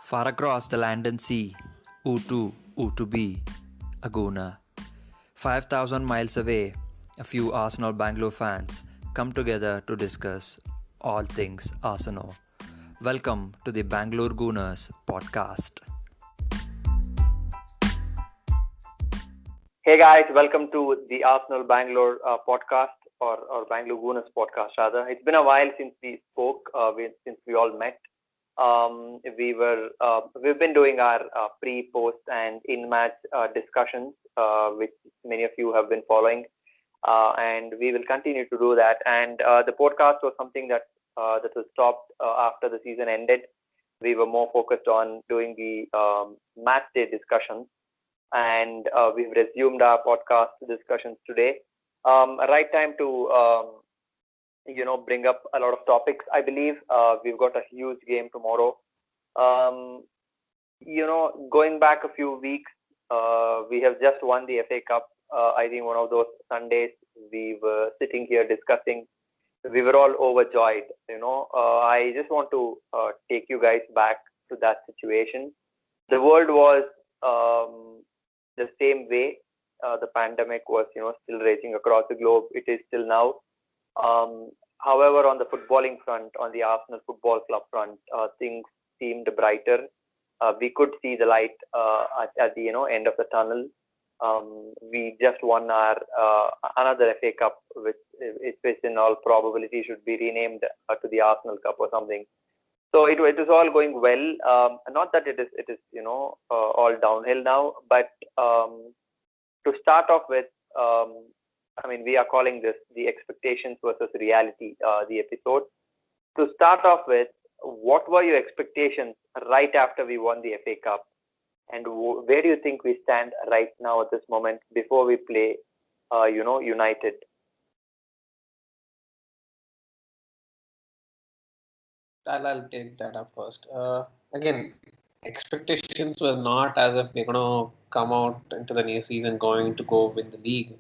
Far across the land and sea, U to be, a Gooner. 5,000 miles away, a few Arsenal Bangalore fans come together to discuss all things Arsenal. Welcome to the Bangalore Gooners podcast. Hey guys, welcome to the Arsenal Bangalore podcast or Bangalore Gooners podcast rather. It's been a while since we spoke, since we all met. We've been doing our pre, post, and in-match discussions, which many of you have been following, and we will continue to do that. And the podcast was something that was stopped after the season ended. We were more focused on doing the match day discussions, and we've resumed our podcast discussions today. Right time to bring up a lot of topics. I believe we've got a huge game tomorrow. Um, Going back a few weeks, we have just won the FA Cup. I think one of those Sundays we were sitting here discussing. We were all overjoyed. I just want to take you guys back to that situation. The world was the same way. The pandemic was, still raging across the globe. It is still now. However, on the footballing front, on the Arsenal Football Club front, things seemed brighter. We could see the light at the end of the tunnel. We just won our another FA Cup, which in all probability should be renamed to the Arsenal Cup or something. So it is all going well. Not that it is all downhill now, but to start off with, we are calling this the expectations versus reality, the episode. To start off with, what were your expectations right after we won the FA Cup, and where do you think we stand right now at this moment before we play, United? I'll take that up first. Again, expectations were not as if we're going to come out into the new season going to go win the league.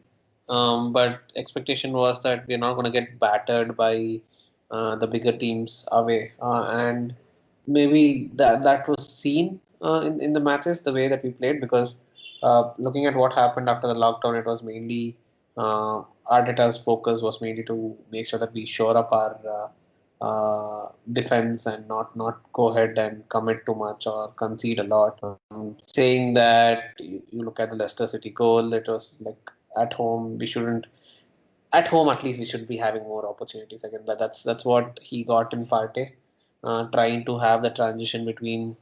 But expectation was that we're not going to get battered by the bigger teams away. And maybe that was seen in the matches, the way that we played, because looking at what happened after the lockdown, it was mainly Arteta's focus was mainly to make sure that we shore up our defense and not go ahead and commit too much or concede a lot. Saying that you look at the Leicester City goal, it was like at home we shouldn't. At home, at least we should be having more opportunities. Again, that's what he got in Partey, trying to have the transition between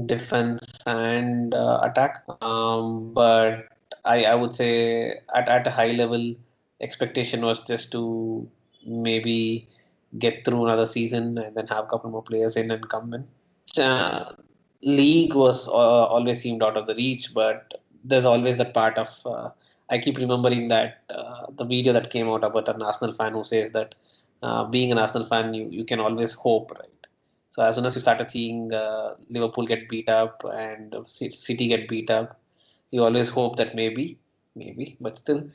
defense and attack. But I would say at a high level, expectation was just to maybe get through another season and then have a couple more players in and come in. Uh, League was always seemed out of the reach, but there's always that part of. I keep remembering that the video that came out about an Arsenal fan who says that being an Arsenal fan, you can always hope, right? So as soon as you started seeing Liverpool get beat up and City get beat up, you always hope that maybe, but still,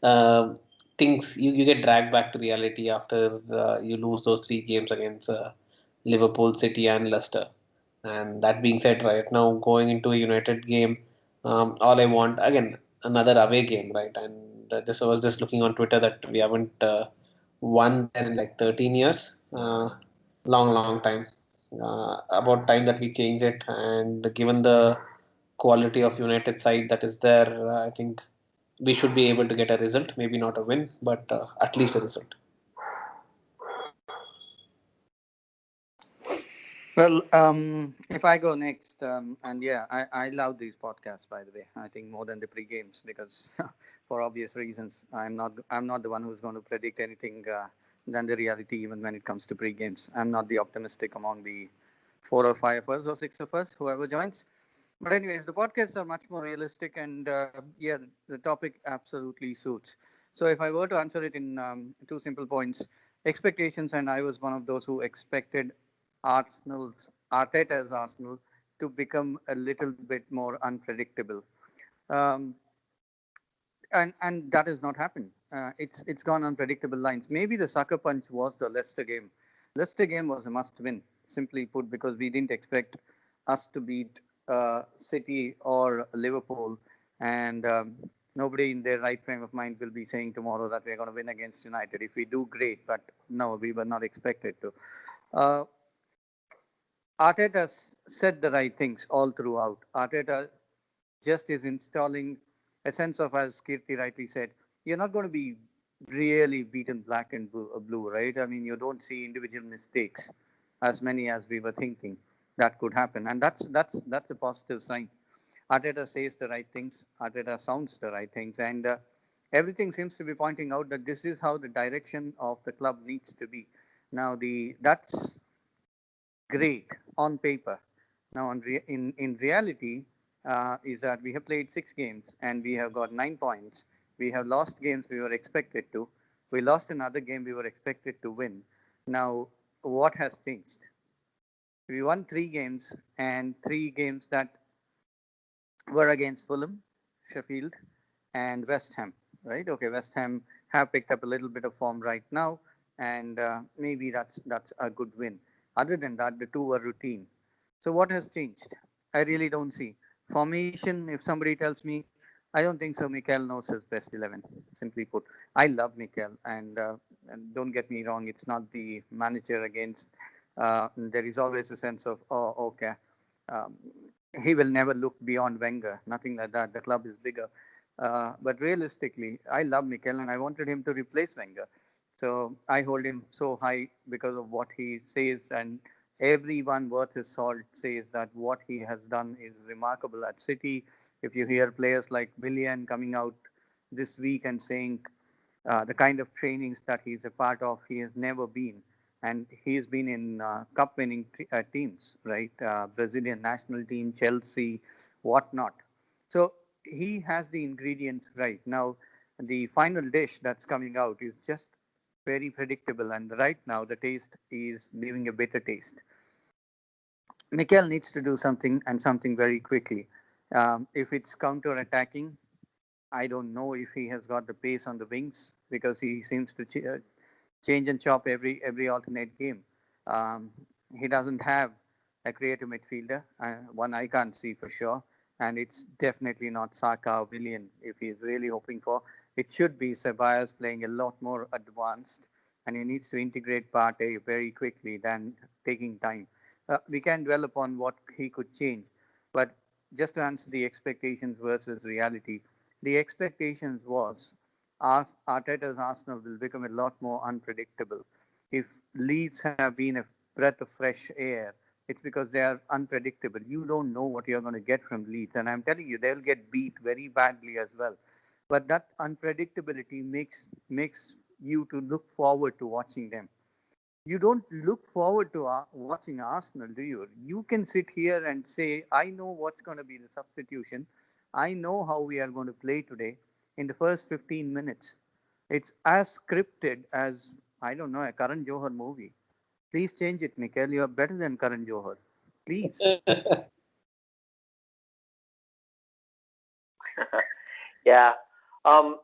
uh, things you get dragged back to reality after you lose those three games against Liverpool, City, and Leicester. And that being said, right now going into a United game, all I want again another away game, right? And this I was just looking on Twitter that we haven't won there in like 13 years, long time. About time that we change it. And given the quality of United side that is there, I think we should be able to get a result. Maybe not a win, but at least a result. Well, if I go next, and yeah, I love these podcasts, by the way. I think more than the pre-games because, for obvious reasons, I'm not the one who's going to predict anything than the reality, even when it comes to pre-games. I'm not the optimistic among the four or five of us or six of us, whoever joins. But anyways, the podcasts are much more realistic, and yeah, the topic absolutely suits. So if I were to answer it in two simple points, expectations, and I was one of those who expected Arteta's Arsenal to become a little bit more unpredictable, um, and that has not happened. It's gone on predictable lines. Maybe the sucker punch was the Leicester game. Leicester game was a must win, simply put, because we didn't expect us to beat City or Liverpool, and nobody in their right frame of mind will be saying tomorrow that we're going to win against United. If we do, great, but no, we were not expected to. Uh, Arteta said the right things all throughout. Arteta just is installing a sense of, as Kirti rightly said, you're not going to be really beaten black and blue, right? I mean, you don't see individual mistakes as many as we were thinking that could happen, and that's a positive sign. Arteta says the right things, Arteta sounds the right things, and everything seems to be pointing out that this is how the direction of the club needs to be. Now, that's great on paper. Now, in reality, is that we have played 6 games and we have got 9 points. We have lost games we were expected to. We lost another game we were expected to win. Now, what has changed? We won 3 games, and 3 games that were against Fulham, Sheffield, and West Ham. Right? Okay, West Ham have picked up a little bit of form right now, and maybe that's a good win. Other than that, the two were routine. So what has changed? I really don't see formation. If somebody tells me, I don't think so. Mikel knows his best 11. Simply put, I love Mikel, and don't get me wrong. It's not the manager against. There is always a sense of, oh, okay, um, he will never look beyond Wenger. Nothing like that. The club is bigger. But realistically, I love Mikel and I wanted him to replace Wenger. So I hold him so high because of what he says, and everyone worth his salt says that what he has done is remarkable at City. If you hear players like Willian coming out this week and saying the kind of trainings that he's a part of, he has never been. And he's been in cup winning teams, right? Brazilian national team, Chelsea, whatnot. So he has the ingredients right. Now, the final dish that's coming out is just very predictable. And right now, the taste is leaving a bitter taste. Mikel needs to do something and something very quickly. If it's counter attacking, I don't know if he has got the pace on the wings because he seems to change and chop every alternate game. Um, he doesn't have a creative midfielder, one I can't see for sure, and it's definitely not Saka or Willian. If he's really hoping for, it should be Ceballos playing a lot more advanced, and he needs to integrate Partey very quickly than taking time. We can dwell upon what he could change, but just to answer the expectations versus reality, the expectations was Arteta's Arsenal will become a lot more unpredictable. If Leeds have been a breath of fresh air, it's because they are unpredictable. You don't know what you're going to get from Leeds, and I'm telling you, they'll get beat very badly as well. But that unpredictability makes you to look forward to watching them. You don't look forward to watching Arsenal, do you? You can sit here and say, I know what's going to be the substitution. I know how we are going to play today in the first 15 minutes. It's as scripted as, I don't know, a Karan Johar movie. Please change it, Mikel. You are better than Karan Johar. Please. Yeah. Um,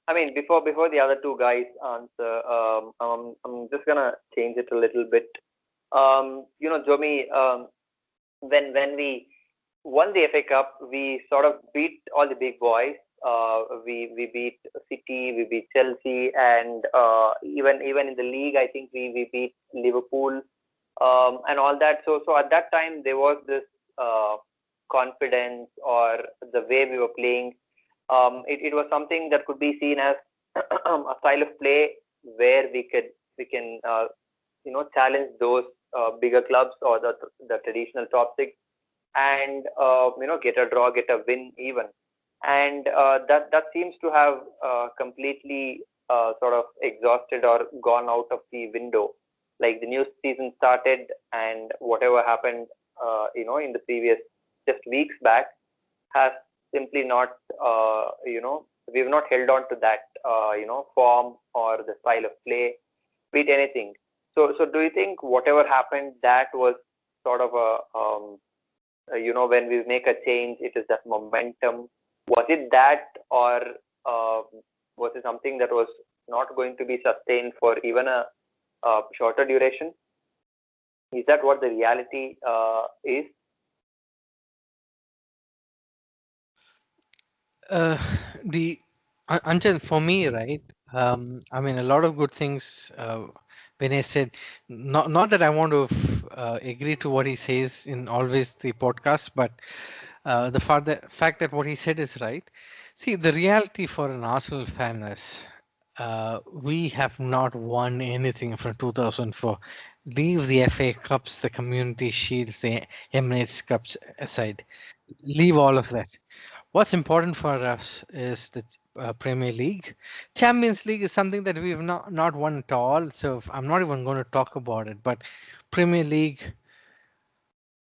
I mean, before the other two guys answer, I'm just gonna change it a little bit. Jomi, when we won the FA Cup, we sort of beat all the big boys. We beat City, we beat Chelsea, and even in the league, I think we beat Liverpool, and all that. So at that time, there was this confidence, or the way we were playing. It was something that could be seen as a style of play where we can challenge those bigger clubs or the traditional top six, and get a draw, get a win even, and that seems to have completely sort of exhausted or gone out of the window. Like the new season started, and whatever happened, in the previous just weeks back, has simply not, we've not held on to that, form or the style of play, beat anything. So do you think whatever happened, that was sort of when we make a change, it is that momentum? Was it that, or uh, was it something that was not going to be sustained for even a shorter duration? Is that what the reality is? Uh, the Anjan, for me, right? I mean, a lot of good things. When I said, not that I want to agree to what he says in always the podcast, but the fact that what he said is right. See, the reality for an Arsenal fan is we have not won anything from 2004. Leave the FA Cups, the Community Shields, the Emirates Cups aside. Leave all of that. What's important for us is the Premier League. Champions League is something that we've not won at all, so I'm not even going to talk about it. But Premier League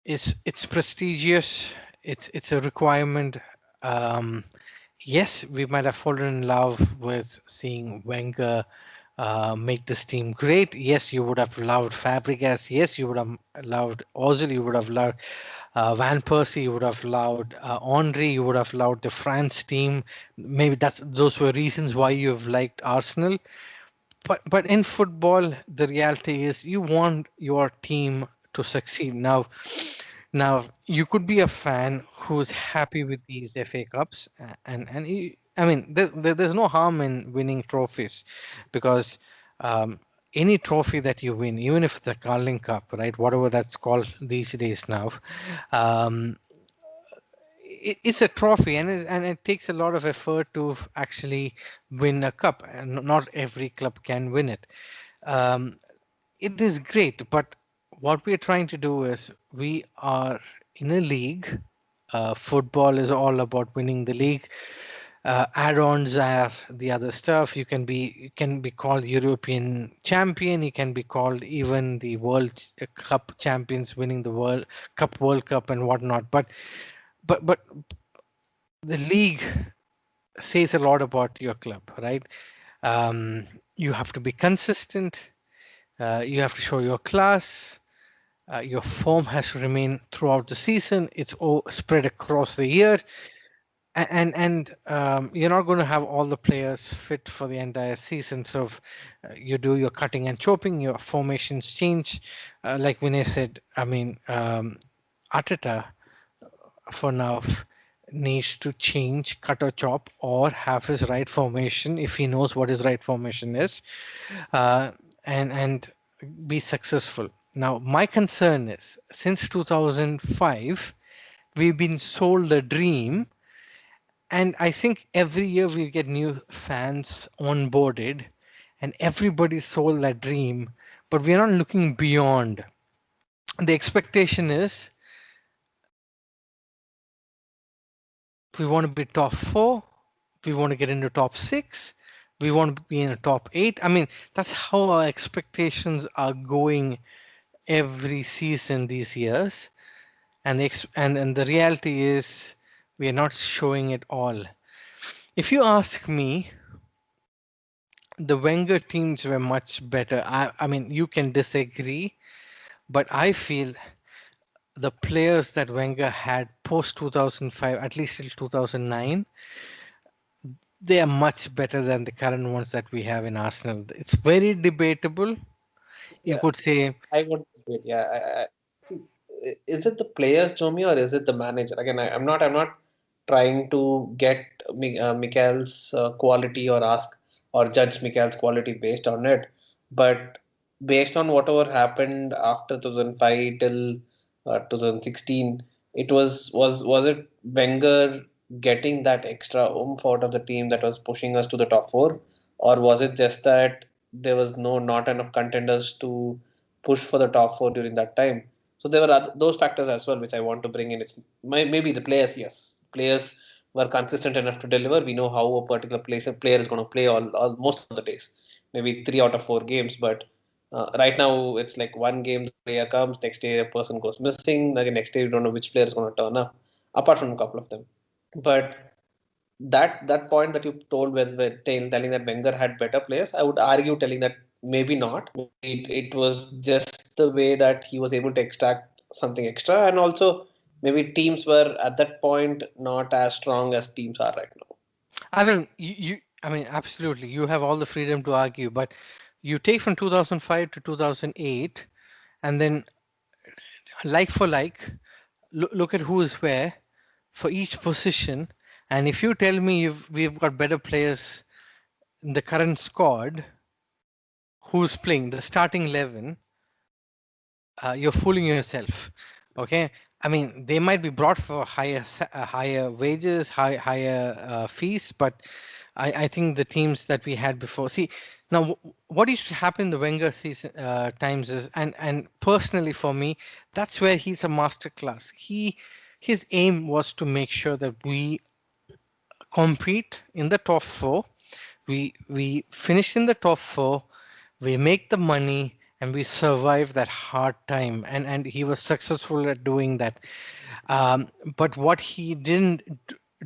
is it's prestigious. It's a requirement. Um, yes, we might have fallen in love with seeing Wenger make this team great. Yes, you would have loved Fabregas. Yes, you would have loved Ozil. You would have loved Van Persie. You would have loved Henry. You would have loved the France team. Maybe those were reasons why you have liked Arsenal. But in football, the reality is you want your team to succeed. Now you could be a fan who's happy with these FA Cups, I mean, there's no harm in winning trophies, because any trophy that you win, even if the Carling Cup, right, whatever that's called these days now, um, it's a trophy, and it takes a lot of effort to actually win a cup, and not every club can win it. Um, it is great, but what we're trying to do is we are in a league. Football is all about winning the league. Add-ons are the other stuff. You can be called European champion. You can be called even the World Cup champions, winning the World Cup, and whatnot. But the league says a lot about your club, right? Um, you have to be consistent. You have to show your class. Your form has to remain throughout the season. It's all spread across the year, and you're not going to have all the players fit for the entire season. So you do your cutting and chopping, your formations change. Like Vinay said, I mean, Arteta for now needs to change, cut or chop, or have his right formation if he knows what his right formation is, uh, and be successful. Now, my concern is since 2005, we've been sold a dream, and I think every year we get new fans onboarded, and everybody sold that dream, but we're not looking beyond. The expectation is we want to be top four, we want to get into top six, we want to be in a top eight. I mean, that's how our expectations are going every season these years, and the reality is we are not showing it all. If you ask me, the Wenger teams were much better. I mean, you can disagree, but I feel the players that Wenger had post 2005, at least till 2009, they are much better than the current ones that we have in Arsenal. It's very debatable. You Yeah, could say, I would agree. Yeah, see, is it the players, Jomi, or is it the manager? Again, I'm not trying to get Mikel's quality or ask or judge Mikel's quality based on it, but based on whatever happened after 2005 till 2016, was it Wenger getting that extra oomph out of the team that was pushing us to the top four, or was it just that there was not enough contenders to push for the top four during that time? So there were those factors as well, which I want to bring in. Maybe the players, yes, players were consistent enough to deliver. We know how a particular player is going to play all most of the days, maybe 3 out of 4 games. But right now, it's like one game the player comes, next day a person goes missing, again next day you don't know which player is going to turn up, apart from a couple of them. But that point that you told with telling that Wenger had better players, I would argue telling that maybe not. Maybe it was just the way that he was able to extract something extra, and also maybe teams were at that point not as strong as teams are right now. I mean, I mean, absolutely, you have all the freedom to argue, but you take from 2005 to 2008, and then like for like, look at who is where for each position, And if you tell me we've got better players in the current squad who's playing the starting 11, you're fooling yourself. Okay, I mean they might be brought for higher wages, higher fees, but I think the teams that we had before. See, now what used to happen in the Wenger season times is, and personally for me, that's where he's a master class. His aim was to make sure that we compete in the top four. We finish in the top four, we make the money, and we survive that hard time. And he was successful at doing that. But what he didn't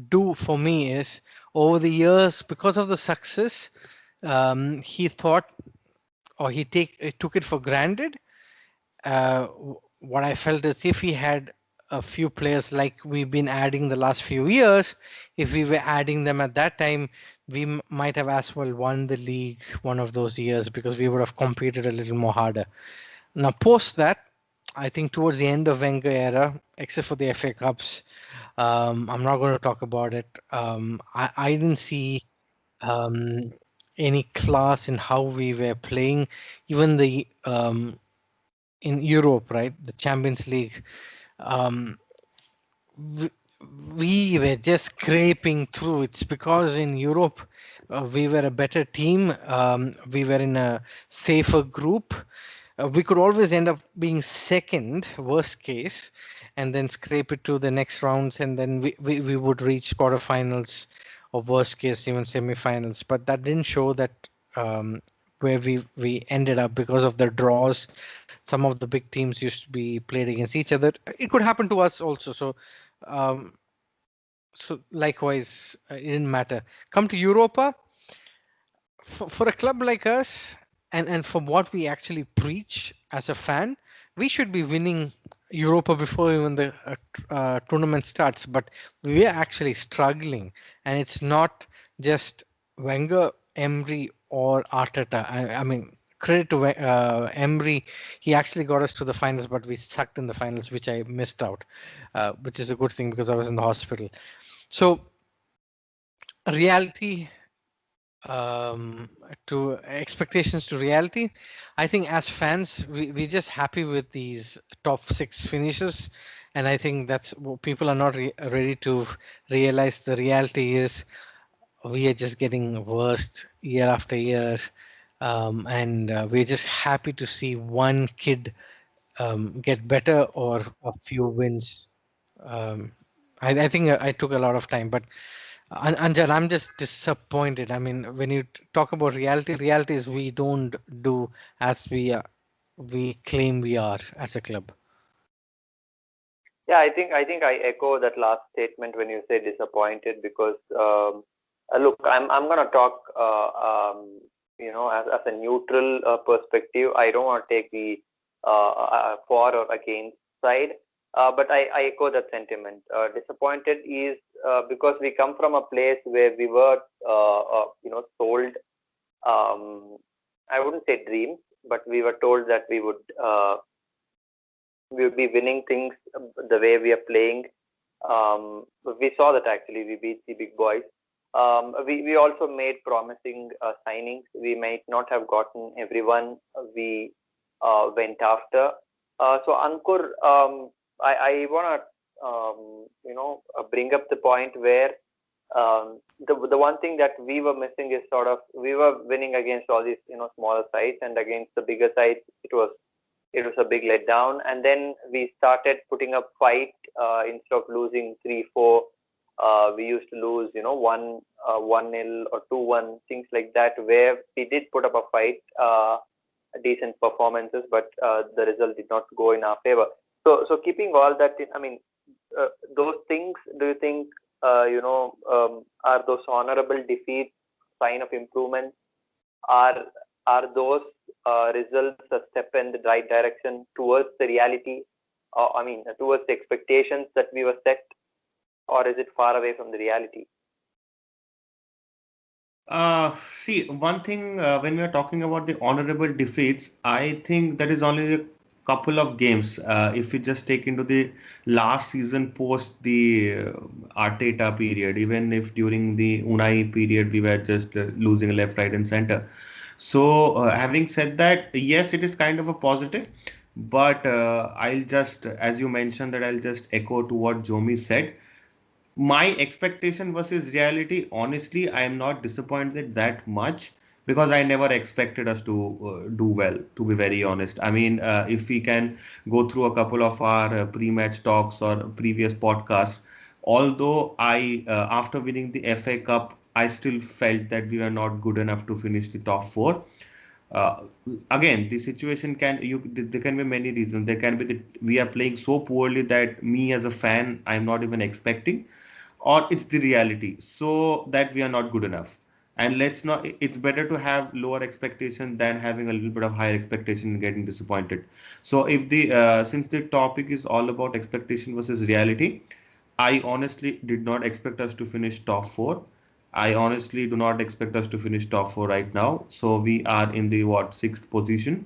do for me is, over the years, because of the success, he thought, or he took it for granted. What I felt is, if we had a few players like we've been adding the last few years, if we were adding them at that time, we might have as well won the league one of those years, because we would have competed a little more harder. Now, post that, I think towards the end of Wenger era, except for the FA Cups, I'm not going to talk about it. I didn't see um, any class in how we were playing. Even the in Europe, right? The Champions League. Um, we, we were just scraping through. It's because in Europe we were a better team. We were in a safer group. We could always end up being second, worst case, and then scrape it to the next rounds, and then we would reach quarterfinals, or worst case, even semifinals. But that didn't show that where we ended up, because of the draws. Some of the big teams used to be played against each other. It could happen to us also. Um, so likewise, it didn't matter. Come to Europa, for a club like us, and for what we actually preach as a fan, we should be winning Europa before even the tournament starts. But we are actually struggling, and it's not just Wenger, Emery, or Arteta. I mean, credit to Emery, he actually got us to the finals, but we sucked in the finals, which I missed out, which is a good thing because I was in the hospital. So reality um, to expectations to reality. I think as fans, we're just happy with these top six finishes. And I think that's what people are not ready to realize. The reality is we are just getting worse year after year. And we're just happy to see one kid get better, or a few wins. Um, I think I took a lot of time, but Anjan, I'm just disappointed. I mean, when you talk about reality, reality is we don't do as we claim we are as a club. Yeah, I think I echo that last statement when you say disappointed, because look, I'm gonna talk as a neutral perspective. I don't want to take the for or against side, but I echo that sentiment. Disappointed is because we come from a place where we were sold. Um, I wouldn't say dreams, but we were told that we would be winning things the way we are playing. We saw that actually we beat the big boys. We also made promising signings. We might not have gotten everyone we went after. So Ankur, I want to bring up the point where the one thing that we were missing is sort of we were winning against all these smaller sides, and against the bigger sides it was a big letdown. And then we started putting up fight instead of losing 3-4. We used to lose, 1-0 or 2-1, things like that, where we did put up a fight, decent performances, but the result did not go in our favor. So keeping all that in, I mean, those things, do you think, are those honorable defeats sign of improvement? Are are those results a step in the right direction towards the reality? I mean, towards the expectations that we were set, or is it far away from the reality? See, one thing when we are talking about the honorable defeats, I think that is only the couple of games. If we just take into the last season post the Arteta period, even if during the Unai period we were just losing left, right, and center. So, having said that, yes, it is kind of a positive, but I'll just, as you mentioned, that I'll just echo to what Jomi said. My expectation versus reality, honestly, I am not disappointed that much because I never expected us to do well, to be very honest. I mean, if we can go through a couple of our pre-match talks or previous podcasts, although after winning the FA Cup, I still felt that we were not good enough to finish the top four. uh, Again, the situation there can be many reasons. There can be that we are playing so poorly that me as a fan I'm not even expecting, or it's the reality so that we are not good enough. And let's not, it's better to have lower expectation than having a little bit of higher expectation and getting disappointed. So if the since the topic is all about expectation versus reality, I honestly did not expect us to finish top four. I honestly do not expect us to finish top four right now. So we are in the what, sixth position.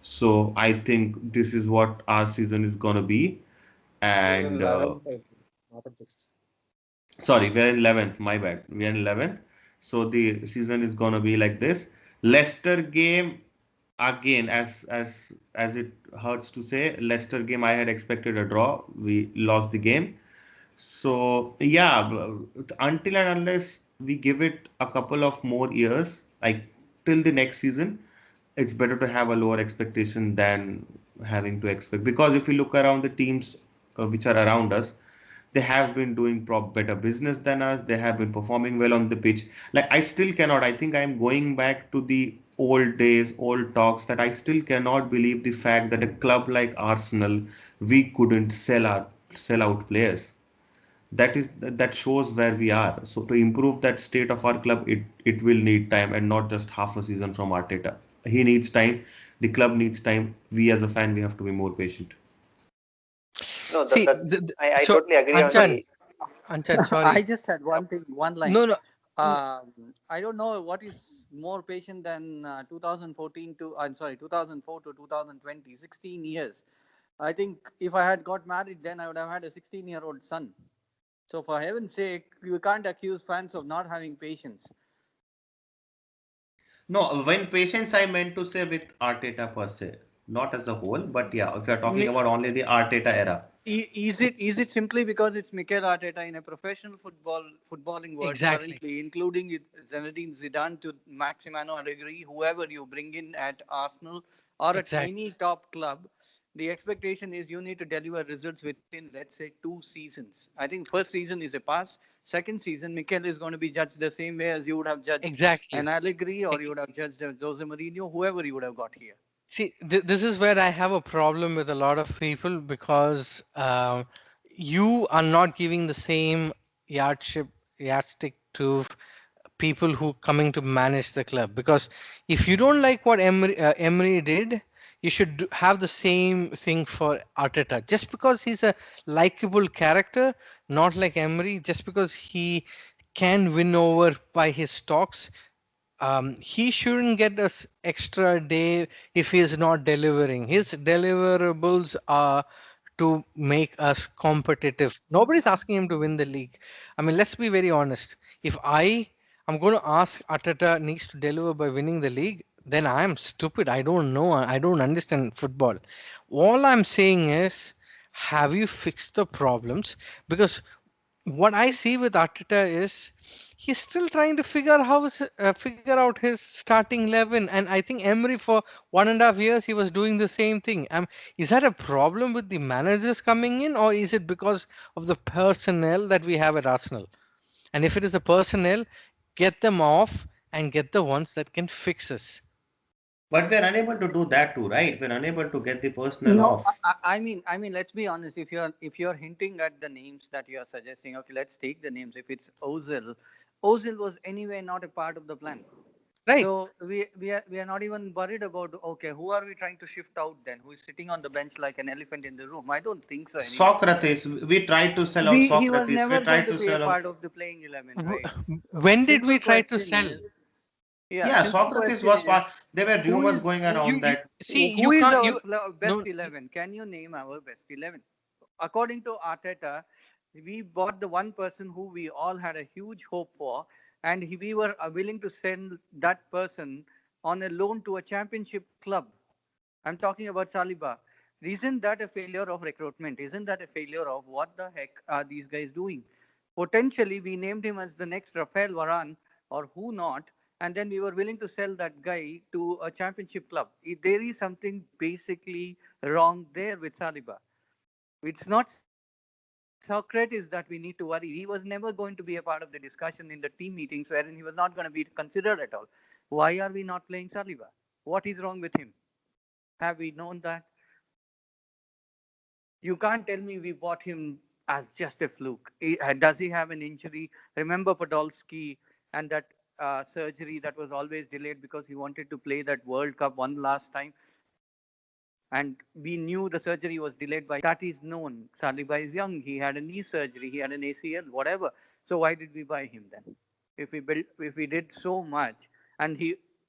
So I think this is what our season is gonna be. We are in And 11th, I think, not in 6th. sorry, we're in 11th. My bad. We're in 11th. So the season is gonna be like this. Leicester game, again, as it hurts to say, Leicester game I had expected a draw. We lost the game. So yeah, until and unless we give it a couple of more years, like till the next season, it's better to have a lower expectation than having to expect. Because if you look around the teams which are around us, they have been doing better business than us. They have been performing well on the pitch. Like I still cannot. I think I'm going back to the old days, old talks, that I still cannot believe the fact that a club like Arsenal, we couldn't sell out players. That shows where we are. So to improve that state of our club, it will need time and not just half a season from Arteta. He needs time. The club needs time. We as a fan, we have to be more patient. No, See, I so totally agree on Anchan, the. Anchan, I sorry. just had one thing, one line. No, no. I don't know what is more patient than 2014 to, I'm sorry, 2004 to 2020, 16 years. I think if I had got married then, I would have had a 16-year-old son. So for heaven's sake, you can't accuse fans of not having patience. No, when patience, I meant to say with Arteta per se, not as a whole, but yeah, if you're talking about only the Arteta era. Is it simply because it's Mikel Arteta in a professional footballing world Exactly. currently, including Zinedine Zidane to Maximano Allegri, whoever you bring in at Arsenal or at Exactly. any top club, the expectation is you need to deliver results within, let's say, 2 seasons. I think first season is a pass. Second season, Mikel is going to be judged the same way as you would have judged an Exactly. Allegri, or you would have judged Jose Mourinho, whoever you would have got here. See, this is where I have a problem with a lot of people because you are not giving the same yardship yardstick to people who coming to manage the club. Because if you don't like what Emery did, you should have the same thing for Arteta. Just because he's a likable character, not like Emery, just because he can win over by his talks, he shouldn't get this extra day if he is not delivering. His deliverables are to make us competitive. Nobody's asking him to win the league. I mean, let's be very honest. If I'm going to ask Ateta needs to deliver by winning the league, then I'm stupid. I don't know. I don't understand football. All I'm saying is, have you fixed the problems? Because what I see with Arteta is he's still trying to figure out his starting 11, and I think Emery for 1.5 years he was doing the same thing. Is that a problem with the managers coming in, or is it because of the personnel that we have at Arsenal? And if it is the personnel, get them off and get the ones that can fix us. But we're unable to do that too, right? We're unable to get the personnel No, off. I mean, let's be honest. If you're hinting at the names that you are suggesting, okay, let's take the names. If it's Ozil was anyway not a part of the plan. Right. So we are not even worried about, okay, who are we trying to shift out then? Who is sitting on the bench like an elephant in the room? I don't think so anyway. Socrates, we tried to sell out He was Socrates. We never going tried to to be a sell out. part of the playing 11, right? When did we Simple try to question sell? is, Yeah, Yeah, simple Socrates was question is part. There were who rumors is going You around you that. see who you is can't our you best no 11? Can you name our best 11? According to Arteta, we bought the one person who we all had a huge hope for, and we were willing to send that person on a loan to a championship club. I'm talking about Saliba. Isn't that a failure of recruitment? Isn't that a failure of what the heck are these guys doing? Potentially, we named him as the next Rafael Varane or who not, and then we were willing to sell that guy to a championship club. There is something basically wrong there with Saliba. It's not Socrates that we need to worry. He was never going to be a part of the discussion in the team meetings wherein he was not going to be considered at all. Why are we not playing Saliba? What is wrong with him? Have we known that? You can't tell me we bought him as just a fluke. Does he have an injury? Remember Podolski and that surgery that was always delayed because he wanted to play that World Cup one last time. And we knew the surgery was delayed by that is known. Saliba is young. He had a knee surgery. He had an ACL, whatever. So why did we buy him then? If we did so much, and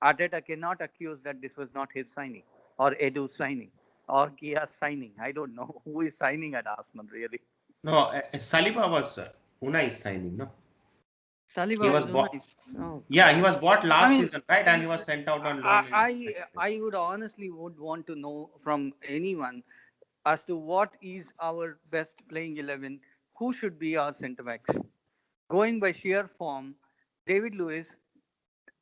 Arteta cannot accuse that this was not his signing or Edu's signing or Kia's signing. I don't know who is signing at Arsenal really. No, Saliba was Unai's signing. No, he Saliba was was so bought. nice. Oh Yeah, he God. was bought I last mean, season, right? And he was sent out on loan in. I would honestly would want to know from anyone as to what is our best playing 11, who should be our centre backs. Going by sheer form, David Lewis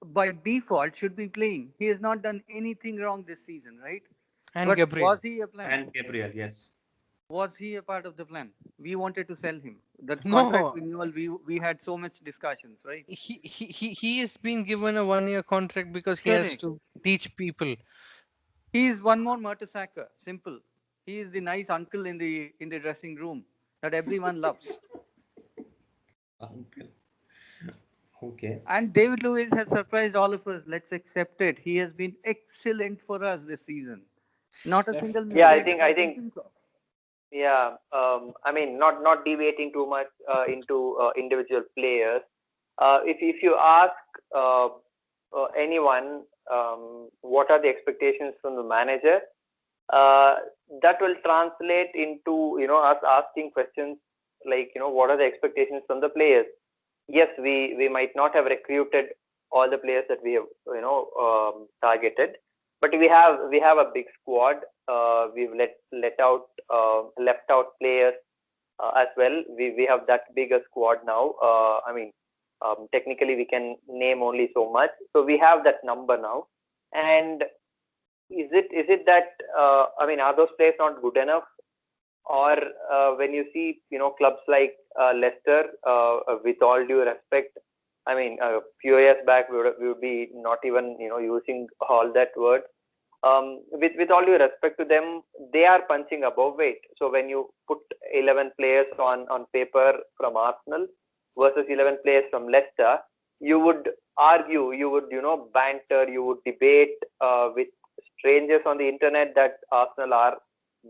by default should be playing. He has not done anything wrong this season, right? and But Gabriel. was he a plan? And Gabriel, yes. Was he a part of the plan? We wanted to sell him. That contract No, renewal, we had so much discussions, right? he has been given a 1 year contract because he has Correct. to teach people. He is one more Mertesacker. Simple. He is the nice uncle in the dressing room that everyone loves. Uncle. Okay. And David Lewis has surprised all of us. Let's accept it. He has been excellent for us this season. Not a single Yeah, mistake that I can think of. yeah. I mean, not deviating too much into individual players. If you ask uh, anyone what are the expectations from the manager, uh, that will translate into us asking questions like what are the expectations from the players. Yes, we might not have recruited all the players that we have targeted, but we have a big squad. We've left out players as well. We have that bigger squad now. I mean, technically we can name only so much, so we have that number now. And is it that I mean, are those players not good enough? Or when you see clubs like Leicester, with all due respect, I mean, a few years back we would be not even using all that word. With all due respect to them, they are punching above weight. So when you put 11 players on paper from Arsenal versus 11 players from Leicester, you would argue, you would banter, you would debate with strangers on the internet that Arsenal are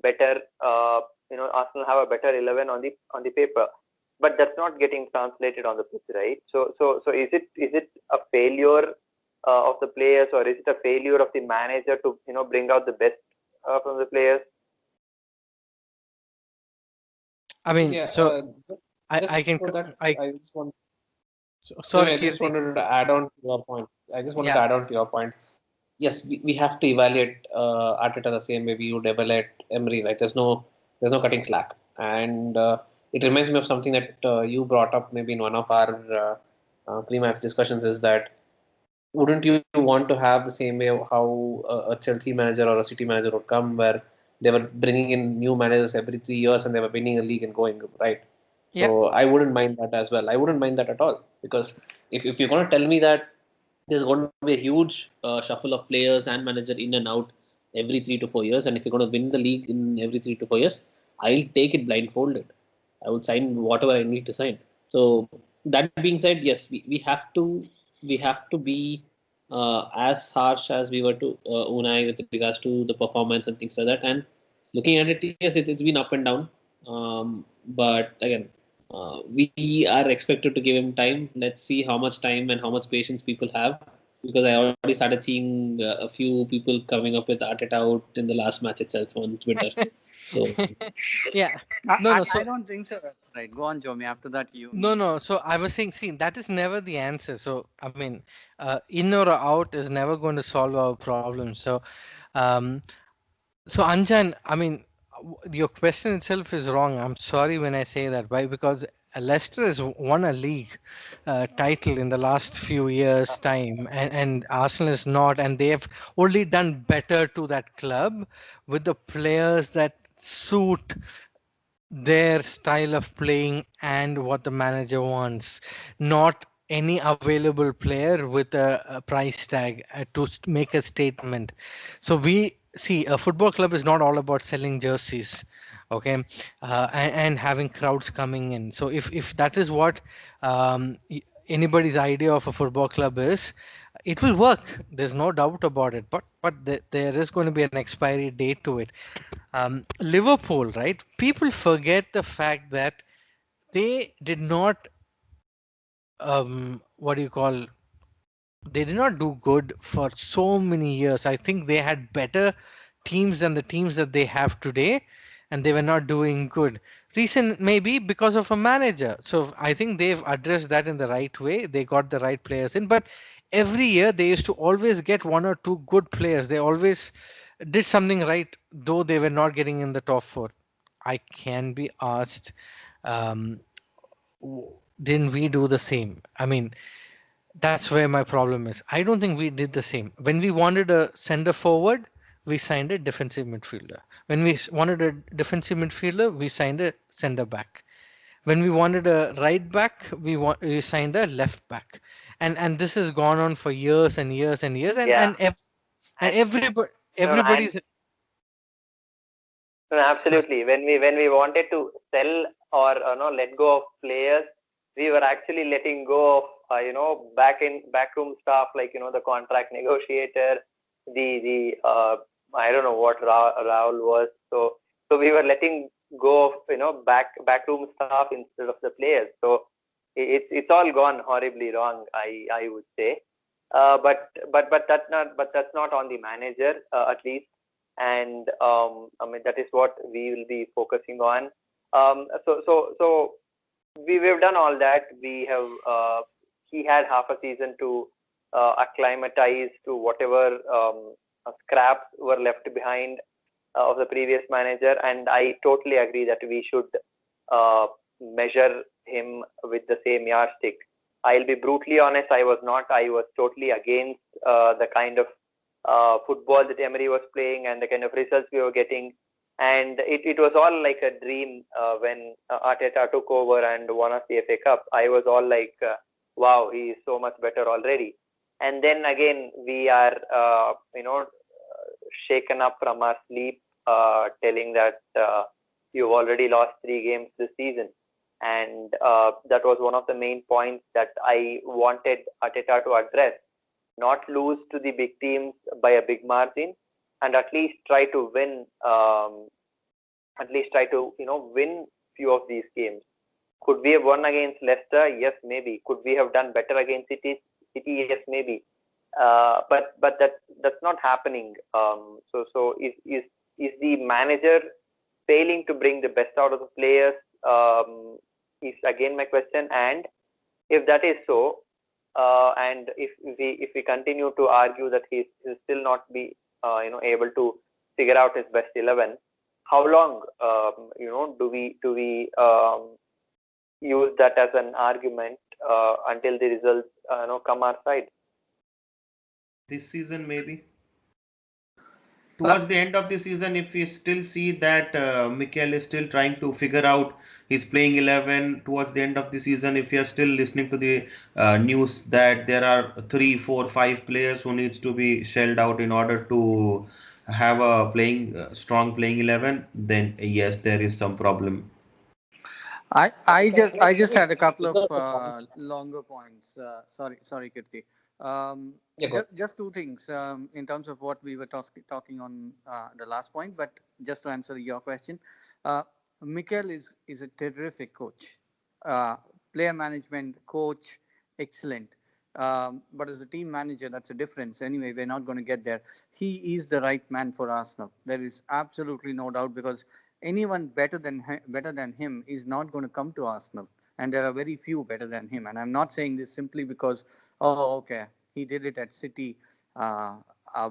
better. Arsenal have a better 11 on the paper, but that's not getting translated on the pitch, right? So is it a failure of the players, or is it a failure of the manager to bring out the best from the players? I mean, Yeah, so just I can before that, I I just want. sorry, I just Kirti. wanted to add on to your point. I just wanted to Yeah, add on to your point. Yes, we have to evaluate Arteta the same way we would evaluate Emery. Like there's no cutting slack, and it reminds me of something that you brought up maybe in one of our pre-match discussions. Is that wouldn't you want to have the same way of how a Chelsea manager or a City manager would come, where they were bringing in new managers every 3 years and they were winning a league and going right? yeah. So I wouldn't mind that as well. I wouldn't mind that at all, because if you're going to tell me that there's going to be a huge shuffle of players and manager in and out every 3 to 4 years, and if you're going to win the league in every 3 to 4 years, I'll take it blindfolded. I would sign whatever I need to sign. So that being said, yes, we have to be as harsh as we were to Unai with regards to the performance and things like that. And looking at it, yes, it's been up and down. But again, we are expected to give him time. Let's see how much time and how much patience people have. because I already started seeing a few people coming up with Arteta out in the last match itself on Twitter. So Yeah. No, no. I So don't think so. Right. Go on, Jomi. After that, you. no, no. So I was saying, see, that is never the answer. So I mean, in or out is never going to solve our problem. So, um, so Anjan, I mean, your question itself is wrong. I'm sorry when I say that. Why? Because Leicester has won a league title in the last few years' time, and Arsenal is not, and they have only done better to that club with the players that suit their style of playing and what the manager wants, not any available player with a price tag to make a statement. So we see a football club is not all about selling jerseys, okay, and having crowds coming in. So if that is what anybody's idea of a football club is, it will work. There's no doubt about it. But there is going to be an expiry date to it. Liverpool, right? People forget the fact that they did not, what do you call, they did not do good for so many years. I think they had better teams than the teams that they have today, and they were not doing good. Reason maybe because of a manager. So I think they've addressed that in the right way. They got the right players in, but every year they used to always get one or two good players. They always did something right, though they were not getting in the top four. I can be asked, um, didn't we do the same? I mean, that's where my problem is. I don't think we did the same. When we wanted a center forward, we signed a defensive midfielder. When we wanted a defensive midfielder, we signed a center back. When we wanted a right back, we signed a left back. And this has gone on for years and years and years. Yeah, And and no, no, and everybody's no, sorry. absolutely. When we wanted to sell or no let go of players, we were actually letting go of backroom staff, like the contract negotiator, the I don't know what Raul was. So we were letting go of backroom staff instead of the players. So it's all gone horribly wrong, I would say. But that's not on the manager, at least. And I mean, that is what we will be focusing on. So we've done all that. We have He had half a season to acclimatize to whatever scraps were left behind of the previous manager, and I totally agree that we should uh, measure him with the same yardstick. I'll be brutally honest, I was not. I was totally against the kind of football that Emery was playing and the kind of results we were getting. And it was all like a dream when Arteta took over and won us the FA Cup. I was all like, wow, he is so much better already. And then again, we are, shaken up from our sleep, telling that you've already lost 3 games this season. And that was one of the main points that I wanted Arteta to address. Not lose to the big teams by a big margin, and at least try to win. Win few of these games. Could we have won against Leicester? Yes, maybe. Could we have done better against City? Yes, maybe. But that's not happening. So is the manager failing to bring the best out of the players? Is again my question. And if that is so, and if we continue to argue that he'll still not be able to figure out his best 11, how long do we use that as an argument until the results come our side? This season, maybe. Uh, Towards the end of the season, if we still see that Mikel is still trying to figure out his playing 11, towards the end of the season, if you are still listening to the news that there are 3, 4, 5 players who needs to be shelled out in order to have a playing strong playing 11, then yes, there is some problem. I just had a couple of because the problem, longer points. Sorry, Kirti. yeah, go Just two things in terms of what we were talking on the last point. But just to answer your question, uh, Mikel is a terrific coach, uh, player management coach, excellent. But as a team manager, that's a difference. Anyway, we're not going to get there. He is the right man for Arsenal. There is absolutely no doubt, because anyone better than him is not going to come to Arsenal, and there are very few better than him. And I'm not saying this simply because, oh, okay, he did it at City uh,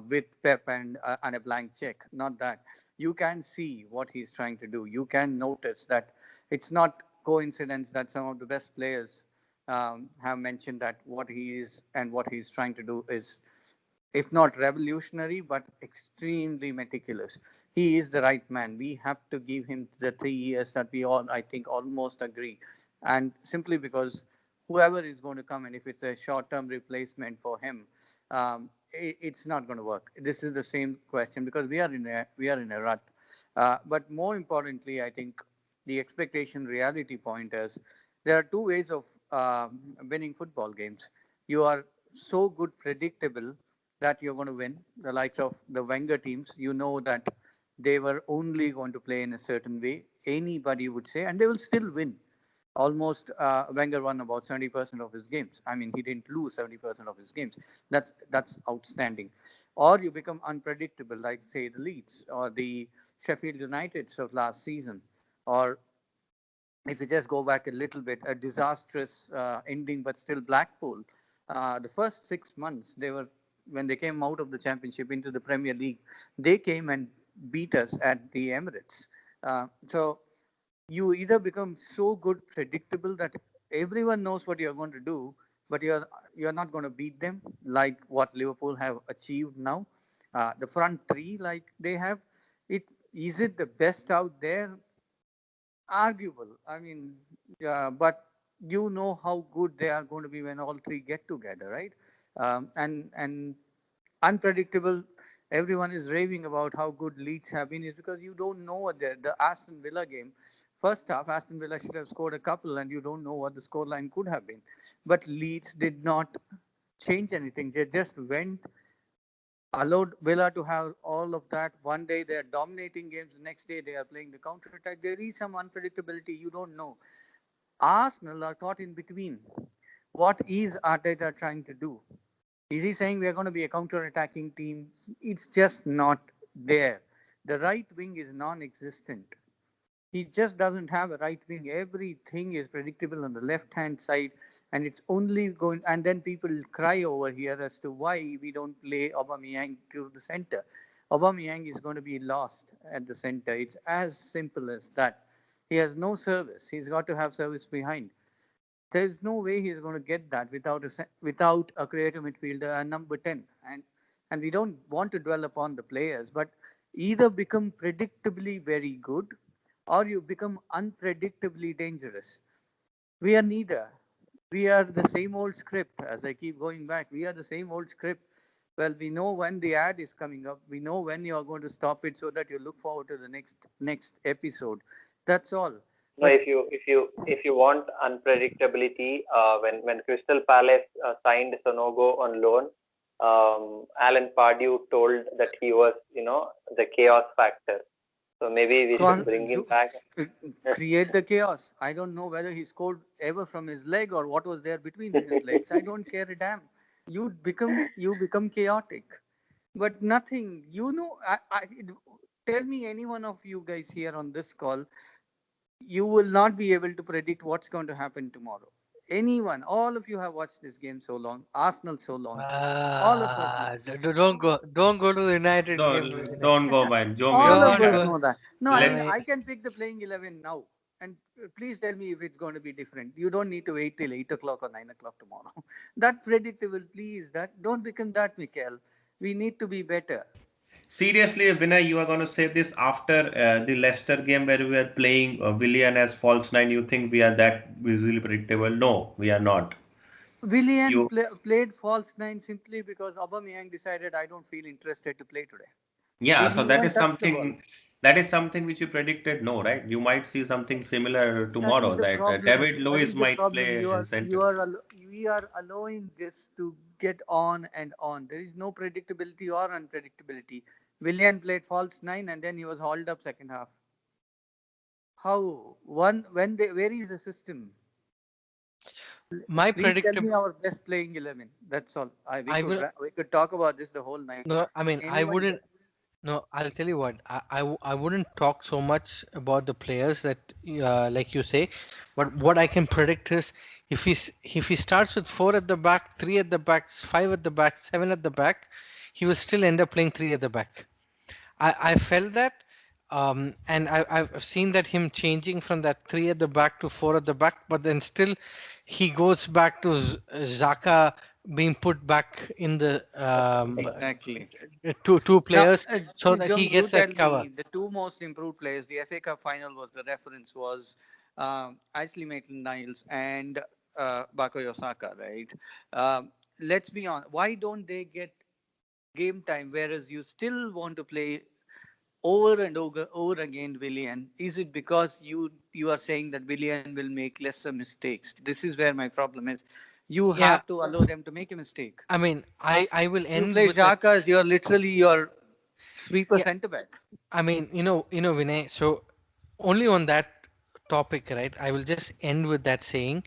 with Pep and a blank check. Not that. You can see what he's trying to do. You can notice that it's not coincidence that some of the best players have mentioned that what he is and what he's trying to do is, if not revolutionary, but extremely meticulous. He is the right man. We have to give him the 3 years that we all, I think, almost agree. And simply because whoever is going to come, and if it's a short-term replacement for him, it's not going to work. This is the same question, because we are in a rut. But more importantly, I think the expectation reality point is there are two ways of winning football games. You are so good predictable that you're going to win. The likes of the Wenger teams, you know that they were only going to play in a certain way. Anybody would say, and they will still win. Almost Wenger won about 70% of his games. I mean, he didn't lose 70% of his games. That's outstanding. Or you become unpredictable, like say the Leeds or the Sheffield Uniteds of last season, or if you just go back a little bit, a disastrous ending, but still Blackpool. The first 6 months, they were when they came out of the championship into the Premier League, they came and beat us at the Emirates. So you either become so good, predictable that everyone knows what you're going to do, but you're not going to beat them like what Liverpool have achieved now. The front three, like they have, it is it the best out there? Arguable. I mean, but you know how good they are going to be when all three get together, right? And unpredictable. Everyone is raving about how good Leeds have been, is because you don't know what the Aston Villa game. First half, Aston Villa should have scored a couple, and you don't know what the scoreline could have been. But Leeds did not change anything. They just went, allowed Villa to have all of that. One day they are dominating games, the next day they are playing the counter attack. There is some unpredictability. You don't know. Arsenal are caught in between. What is Arteta trying to do? Is he saying we are going to be a counter attacking team? It's just not there. The right wing is non existent. He just doesn't have a right wing. Everything is predictable on the left hand side, and it's only going. And then people cry over here as to why we don't play Aubameyang to the center. Aubameyang is going to be lost at the center. It's as simple as that. He has no service. He's got to have service behind. There's no way he's going to get that without a creative midfielder and number 10. And we don't want to dwell upon the players, but either become predictably very good or you become unpredictably dangerous. We are neither. We are the same old script. As I keep going back, we are the same old script. Well, we know when the ad is coming up. We know when you are going to stop it so that you look forward to the next episode. That's all. No, But if you want unpredictability, when Crystal Palace signed Sonogo on loan, Alan Pardew told that he was, the chaos factor. So maybe we should bring him back. Create the chaos. I don't know whether he scored ever from his leg or what was there between his legs. I don't care a damn. You become chaotic, but nothing. Tell me any one of you guys here on this call, you will not be able to predict what's going to happen tomorrow. Anyone, all of you have watched this game so long, Arsenal so long, all of us know. Don't go to the United game. Don't go by Joe All of Don't us go. Mia. know that. No, I mean, Let's I can pick the playing 11 now. And please tell me if it's going to be different. You don't need to wait till 8 o'clock or 9 o'clock tomorrow. That predictable, please. That don't become that, Mikhail. We need to be better. seriously, Vinay, you are going to say this after the Leicester game where we are playing Willian as false nine. You think we are that visually predictable? No, we are not. Willian You, played false nine simply because Aubameyang decided I don't feel interested to play today. yeah. Didn't So that even is touch the ball. something. That is something which you predicted. No, right? You might see something similar That is tomorrow. the That problem. David That Lewis is the might problem. play You in are center. you are we are allowing this to get on and on. There is no predictability or unpredictability. Willian played false nine and then he was hauled up second half. How? Where is the system? my Please tell predictable. me our best playing 11. That's all. I will. We could talk about this the whole night. No, I mean, I Anyone wouldn't. No, I'll tell you what. I wouldn't talk so much about the players that, like you say, but what I can predict is if he starts with four at the back, three at the back, five at the back, seven at the back, he will still end up playing three at the back. I felt that, and I've seen that him changing from that three at the back to four at the back, but then still he goes back to Zaka being put back in the exactly. two Now, players so that he Jung, you gets tell that cover. me the two most improved players. The FA Cup final was the reference was Ashley Maitland-Niles and Bakoyo Saka, right? Let's be honest. Why don't they get game time, whereas you still want to play over and over again Willian? Is it because you are saying that Willian will make lesser mistakes? This is where my problem is. You Yeah, have to allow them to make a mistake. I mean, I will You end play with that. Xhaka as you're literally your sweeper Yeah, centre back. I mean, Vinay. So only on that topic, right? I will just end with that saying,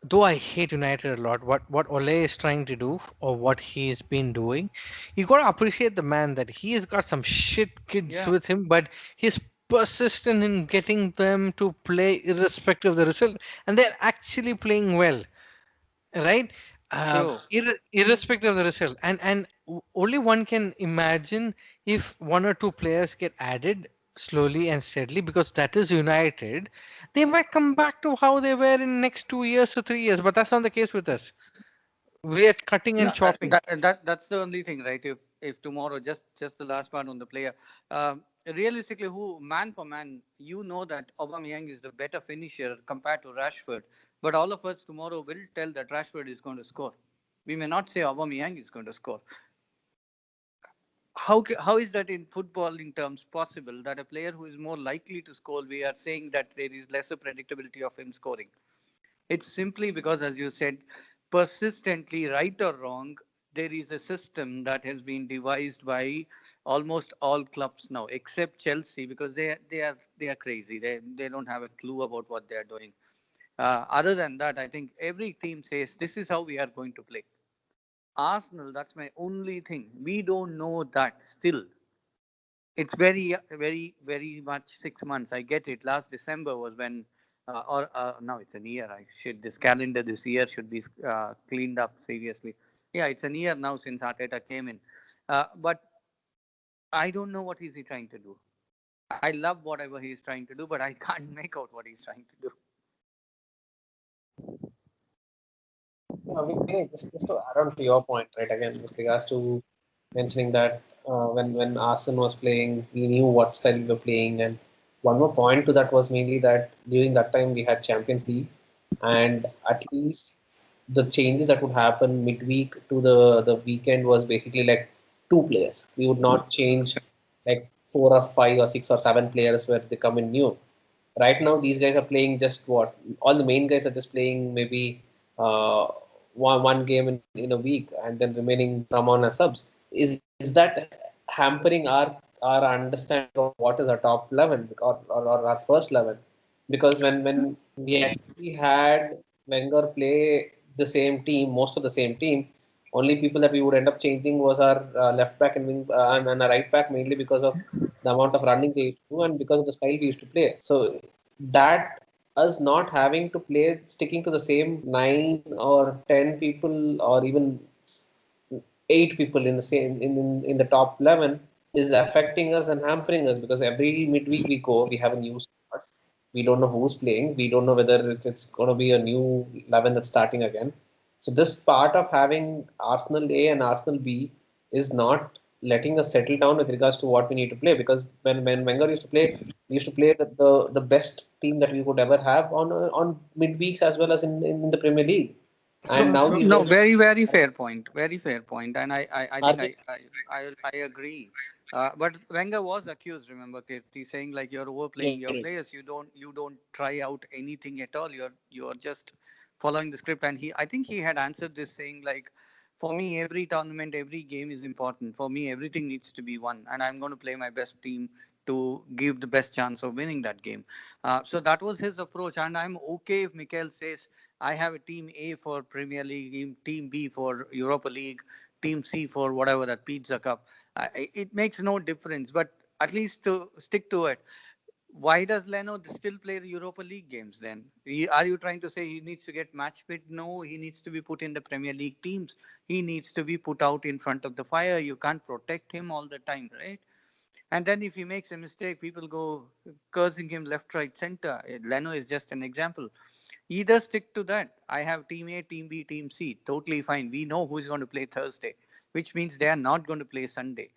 though I hate United a lot, what Ole is trying to do or what he's been doing, you gotta appreciate the man that he has got some shit kids Yeah, with him, but he's persistent in getting them to play irrespective of the result, and they're actually playing well, right? true. Irrespective of the result, and only one can imagine if one or two players get added slowly and steadily, because that is United, they might come back to how they were in next 2 years or 3 years, but that's not the case with us. We are cutting and No, chopping. that's the only thing, right? If tomorrow, just the last part on the player, realistically, who man for man, you know that Aubameyang is the better finisher compared to Rashford, but all of us tomorrow will tell that Rashford is going to score. We may not say Aubameyang is going to score. How is that in footballing terms possible that a player who is more likely to score, we are saying that there is lesser predictability of him scoring? It's simply because, as you said, persistently, right or wrong, there is a system that has been devised by almost all clubs now, except Chelsea, because they are crazy. They don't have a clue about what they are doing. Other than that, I think every team says this is how we are going to play. Arsenal, that's my only thing. We don't know that still. It's very much 6 months. I get it. Last December was when, or now it's a year. I should this calendar this year should be cleaned up seriously. Yeah, it's a year now since Arteta came in, but I don't know what is he trying to do. I love whatever he's trying to do, but I can't make out what he's trying to do. Vinay, just to add on to your point, right? Again, with regards to mentioning that when Arsenal was playing, we knew what style we were playing, and one more point to that was mainly that during that time we had Champions League, and at least the changes that would happen midweek to the weekend was basically like two players. We would not change like four or five or six or seven players where they come in new. Right now, these guys are playing just what all the main guys are just playing maybe uh, one game in a week, and then remaining come on as subs. Is that hampering our understanding of what is our top 11 or our first 11? Because when we actually had Wenger play the same team, most of the same team, only people that we would end up changing was our left back and wing and a right back, mainly because of the amount of running they used to do and because of the style we used to play. So that us not having to play sticking to the same 9 or 10 people or even 8 people in the same in the top 11 is affecting us and hampering us because every midweek we go, we have a new start. We don't know who's playing. We don't know whether it's going to be a new 11 that's starting again. So this part of having Arsenal A and Arsenal B is not letting us settle down with regards to what we need to play because when Wenger used to play, we used to play the best team that we could ever have on midweeks as well as in the Premier League. And So, now so these No, guys very fair point. Very fair point, and I are think I agree. But Wenger was accused, remember, Kirti, saying like you're overplaying your playing. players. You don't try out anything at all. You're just following the script. And I think he had answered this saying like, for me, every tournament, every game is important. For me, everything needs to be won, and I'm going to play my best team to give the best chance of winning that game. So that was his approach, and I'm okay if Mikel says I have a team A for Premier League, team B for Europa League, team C for whatever that Pizza Cup. It makes no difference, but at least to stick to it. Why does Leno still play the Europa League games then? Are you trying to say he needs to get match fit? No, he needs to be put in the Premier League teams. He needs to be put out in front of the fire. You can't protect him all the time, right? And then if he makes a mistake, people go cursing him left, right, center. Leno is just an example. Either stick to that. I have team A, team B, team C. Totally fine. We know who's going to play Thursday, which means they are not going to play Sunday.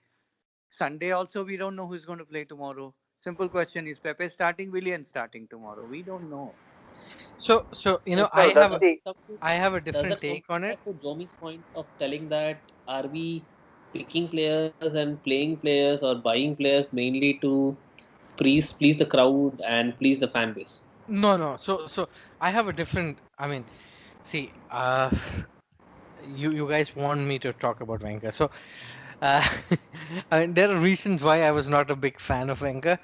Sunday also, we don't know who's going to play tomorrow. Simple question: is Pepe starting? Willian starting tomorrow? We don't know. So Does No, that that's come the up to I have a does different that come take on it. up to Jomi's point of telling that are we picking players and playing players or buying players mainly to please the crowd and please the fan base? No. So I have a different. I mean, see, you guys want me to talk about Wenger. So uh, I mean, there are reasons why I was not a big fan of Wenger.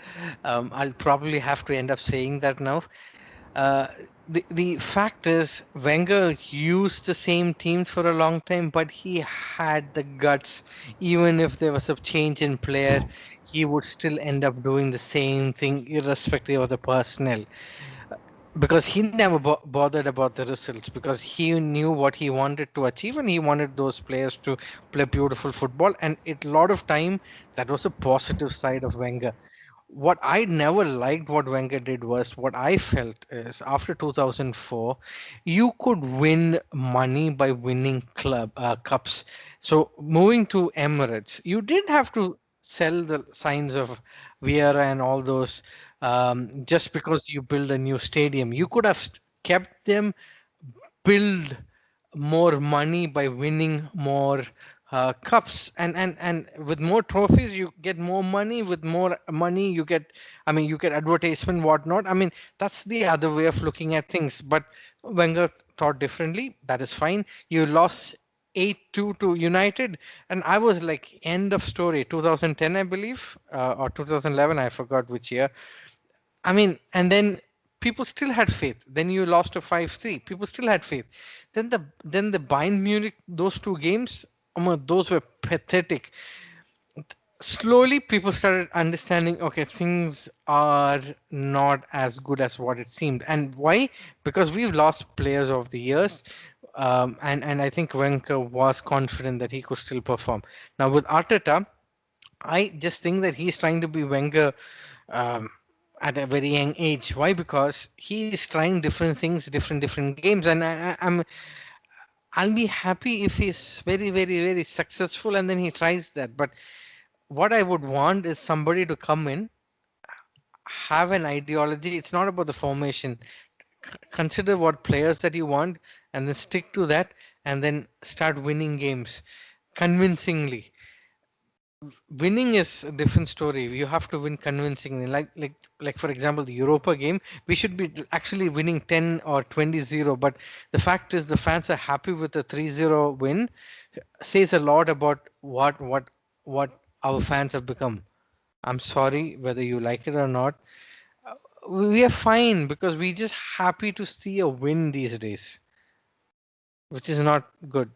I'll probably have to end up saying that now. Uh, the fact is, Wenger used the same teams for a long time, but he had the guts. Even if there was a change in player, he would still end up doing the same thing, irrespective of the personnel, because he never bothered about the results, because he knew what he wanted to achieve, and he wanted those players to play beautiful football. And it, a lot of time, that was a positive side of Wenger. What I never liked what Wenger did was, what I felt is, after 2004, you could win money by winning club cups. So moving to Emirates, you did have to sell the signs of Vieira and all those, just because you build a new stadium. You could have kept them, build more money by winning more cups, and with more trophies you get more money. With more money you get, I mean, you get advertisement, whatnot. I mean, that's the other way of looking at things. But Wenger thought differently. That is fine. You lost 8-2 to United, and I was like, end of story. 2010, I believe, or 2011, I forgot which year. I mean, and then people still had faith. Then you lost to 5-3. People still had faith. Then the Bayern Munich, those two games, those were pathetic. Slowly people started understanding, okay, things are not as good as what it seemed. And why? Because we've lost players over the years. And I think Wenger was confident that he could still perform. Now with Arteta, I just think that he's trying to be Wenger, um, at a very young age. Why? Because he is trying different things, different games, and I'll be happy if he's very successful and then he tries that. But what I would want is somebody to come in, have an ideology. It's not about the formation. Consider what players that you want, and then stick to that, and then start winning games convincingly. Winning is a different story. You have to win convincingly. Like for example, the Europa game, we should be actually winning 10 or 20-0. But the fact is, the fans are happy with a 3-0 win. Says a lot about what our fans have become. I'm sorry whether you like it or not. We are fine because we just happy to see a win these days, which is not good.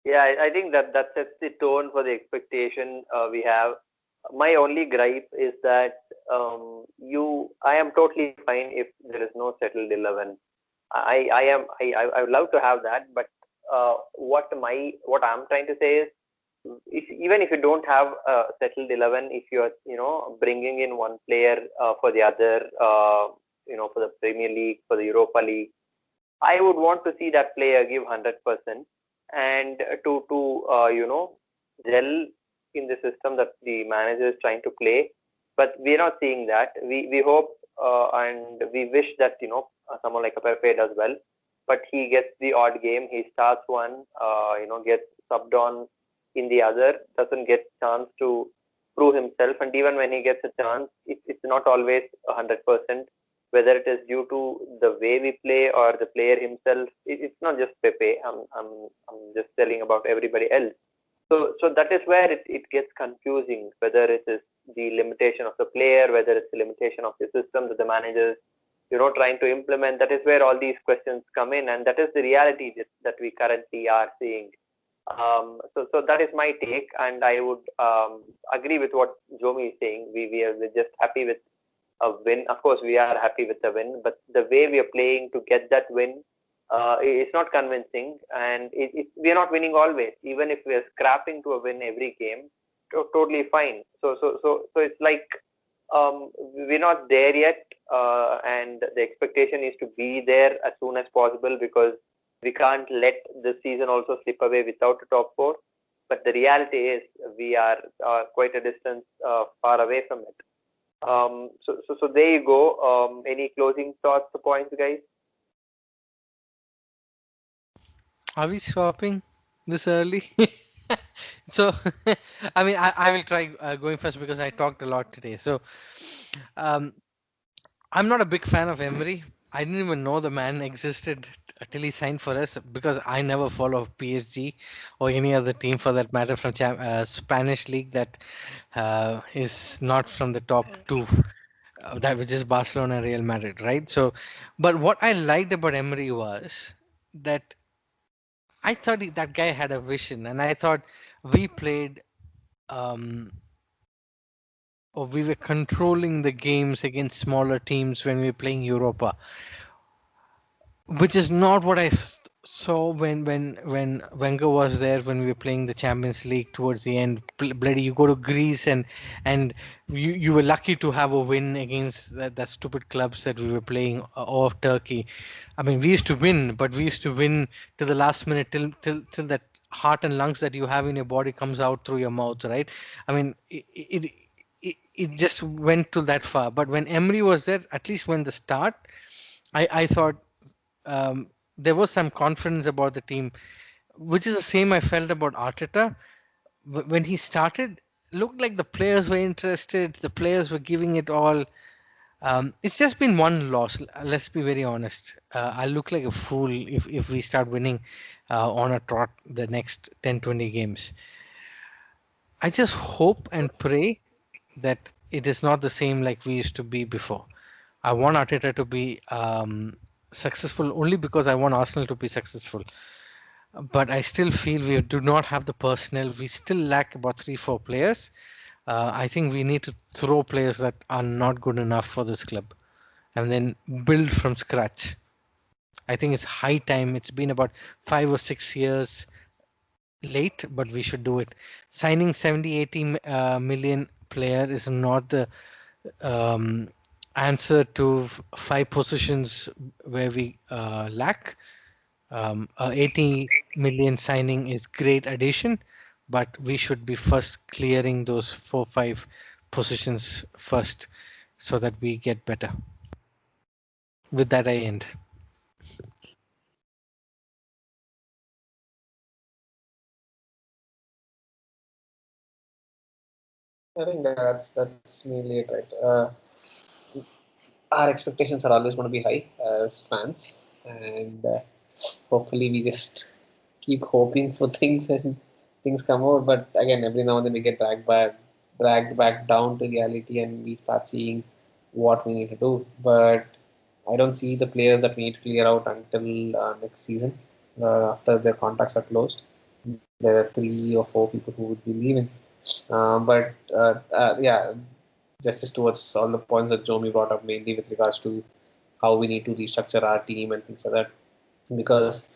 Yeah, I think that that sets the tone for the expectation we have. My only gripe is that I am totally fine if there is no settled 11. I would love to have that, but what I'm trying to say is, even if you don't have a settled 11, if you're bringing in one player for the other, for the Premier League, for the Europa League, I would want to see that player give 100% and to gel in the system that the manager is trying to play. But we're not seeing that. We hope and we wish that someone like a Pepe does well, but he gets the odd game. He starts one, gets subbed on in the other, doesn't get chance to prove himself, and even when he gets a chance, it's not always 100%, whether it is due to the way we play or the player himself. It's not just Pepe. I'm just telling about everybody else. So that is where it gets confusing, whether it is the limitation of the player, whether it's the limitation of the system that the managers trying to implement. That is where all these questions come in, and that is the reality that we currently are seeing. So that is my take, and I would agree with what Jomi is saying. We're just happy with a win. Of course, we are happy with the win, but the way we are playing to get that win is not convincing, and we are not winning always. Even if we are scrapping to a win every game, totally fine. So it's like we're not there yet, and the expectation is to be there as soon as possible, because we can't let the season also slip away without a top four. But the reality is we are quite a distance far away from it. So there you go. Any closing thoughts or points, guys? Are we swapping this early? So, I mean, I will try going first because I talked a lot today. So, um, I'm not a big fan of Emery. I didn't even know the man existed till he signed for us because I never follow PSG or any other team for that matter from Spanish league that is not from the top two, that which is Barcelona, Real Madrid, right? So, but what I liked about Emery was that I thought that guy had a vision, and I thought we played um, or we were controlling the games against smaller teams when we were playing Europa, which is not what saw when Wenger was there when we were playing the Champions League towards the end. Bloody, you go to Greece and you were lucky to have a win against that stupid clubs that we were playing of Turkey. I mean, we used to win, but we used to win to the last minute till that heart and lungs that you have in your body comes out through your mouth, right? I mean, it just went to that far. But when Emery was there, at least when the start, I thought there was some confidence about the team, which is the same I felt about Arteta. When he started, looked like the players were interested, the players were giving it all. It's just been one loss. Let's be very honest. I look like a fool if we start winning on a trot the next 10-20 games. I just hope and pray that it is not the same like we used to be before. I want Arteta to be successful only because I want Arsenal to be successful. But I still feel we do not have the personnel. We still lack about 3-4 players. I think we need to throw players that are not good enough for this club and then build from scratch. I think it's high time. It's been about 5 or 6 years late, but we should do it. Signing 70, 80 million player is not the um, answer to five positions where we lack. 80 million signing is great addition, but we should be first clearing those 4-5 positions first so that we get better. With that, I end. I think that's mainly it, right? Our expectations are always going to be high as fans, and hopefully we just keep hoping for things and things come out. But again, every now and then we get dragged back down to reality, and we start seeing what we need to do. But I don't see the players that we need to clear out until next season, after their contracts are closed. There are 3 or 4 people who would be leaving. But yeah, justice towards all the points that Jomi brought up, mainly with regards to how we need to restructure our team and things like that. Because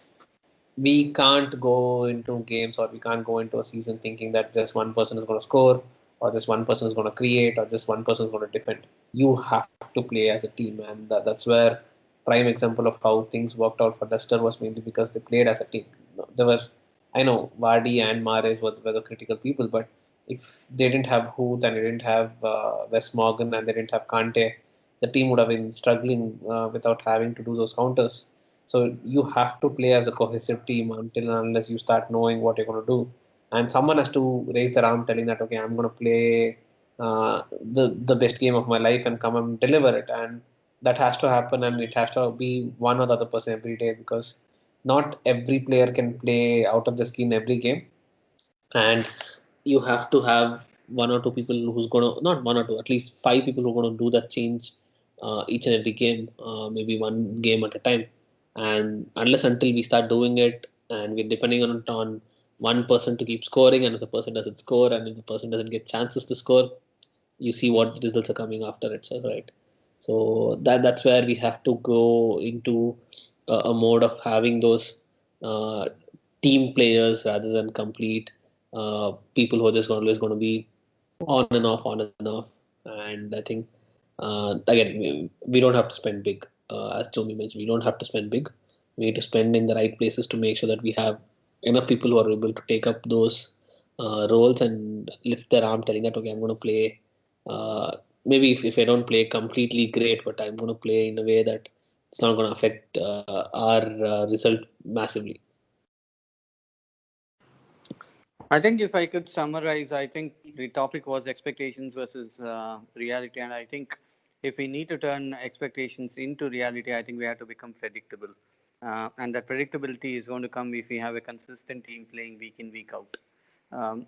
we can't go into games or we can't go into a season thinking that just one person is going to score or just one person is going to create or just one person is going to defend. You have to play as a team, and that's where prime example of how things worked out for Leicester was mainly because they played as a team. There were, I know, Vardy and Mahrez were the critical people, but if they didn't have Huth and they didn't have Wes Morgan and they didn't have Kante, the team would have been struggling without having to do those counters. So you have to play as a cohesive team until and unless you start knowing what you're going to do. And someone has to raise their arm telling that, okay, I'm going to play the best game of my life and come and deliver it. And that has to happen, and it has to be one or the other person every day, because not every player can play out of the skin every game. And you have to have 1 or 2 people who's going to, not 1 or 2, at least 5 people who are going to do that change each and every game, maybe one game at a time. And unless until we start doing it, and we're depending on one person to keep scoring, and if the person doesn't score, and if the person doesn't get chances to score, you see what results are coming after it. So right, so that's where we have to go into a mode of having those team players rather than complete people who are just always going to be on and off, on and off. And I think again, we don't have to spend big, as Jomi mentioned. We don't have to spend big. We need to spend in the right places to make sure that we have enough people who are able to take up those roles and lift their arm, telling that okay, I'm going to play. Maybe if I don't play completely great, but I'm going to play in a way that it's not going to affect our result massively. I think if I could summarize, I think the topic was expectations versus reality, and I think if we need to turn expectations into reality, I think we have to become predictable, and that predictability is going to come if we have a consistent team playing week in week out.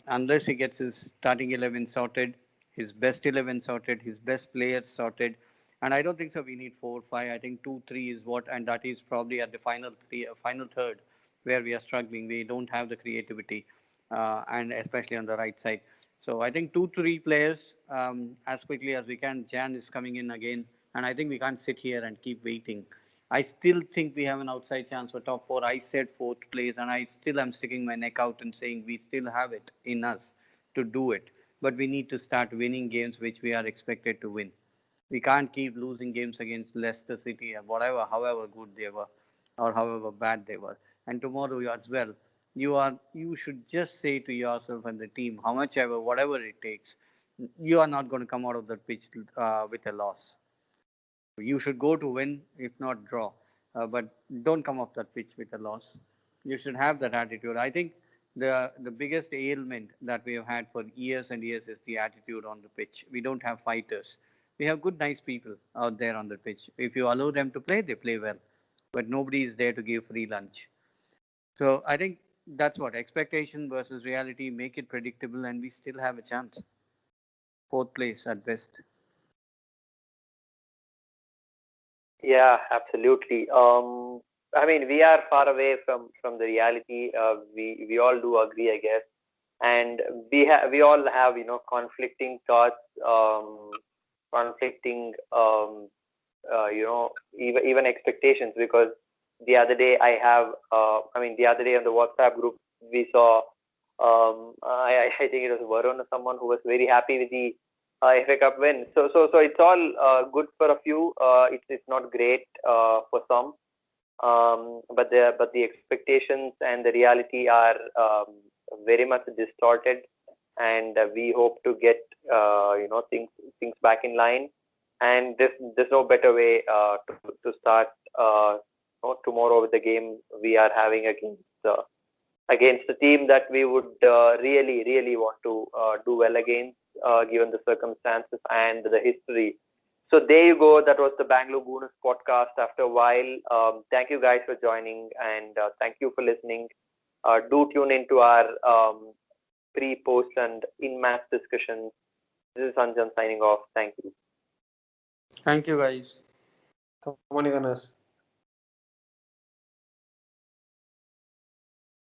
Unless he gets his starting 11 sorted, his best 11 sorted, his best players sorted, and I don't think so. We need 4, 5. I think 2, 3 is what, and that is probably at the final three, final third, where we are struggling. We don't have the creativity, and especially on the right side. So I think 2, 3 players as quickly as we can. Jan is coming in again, and I think we can't sit here and keep waiting. I still think we have an outside chance for top four. I said fourth place, and I still am sticking my neck out and saying we still have it in us to do it. But we need to start winning games which we are expected to win. We can't keep losing games against Leicester City, whatever, however good they were, or however bad they were. And tomorrow as well, you should just say to yourself and the team, how much ever, whatever it takes, you are not going to come out of that pitch with a loss. You should go to win, if not draw, but don't come off that pitch with a loss. You should have that attitude. I think the biggest ailment that we have had for years and years is the attitude on the pitch. We don't have fighters. We have good, nice people out there on the pitch. If you allow them to play, they play well, but nobody is there to give free lunch. So I think that's what expectation versus reality make it predictable, and we still have a chance. Fourth place at best. Yeah, absolutely. I mean, we are far away from the reality. We all do agree, I guess, and we all have conflicting thoughts, conflicting even expectations, because the other day the other day on the WhatsApp group we saw, I think it was Varun or someone who was very happy with the FA Cup win. So it's all good for a few. It's not great for some. But the expectations and the reality are very much distorted, and we hope to get things back in line. And there's no better way to start tomorrow with the game we are having against the team that we would really want to do well against, given the circumstances and the history. So there you go. That was the Bangalore Gooners podcast after a while. Thank you guys for joining, and thank you for listening. Do tune into our pre, post, and in-match discussions. This is Sanjan signing off. Thank you. Thank you, guys. Come on, Jonas.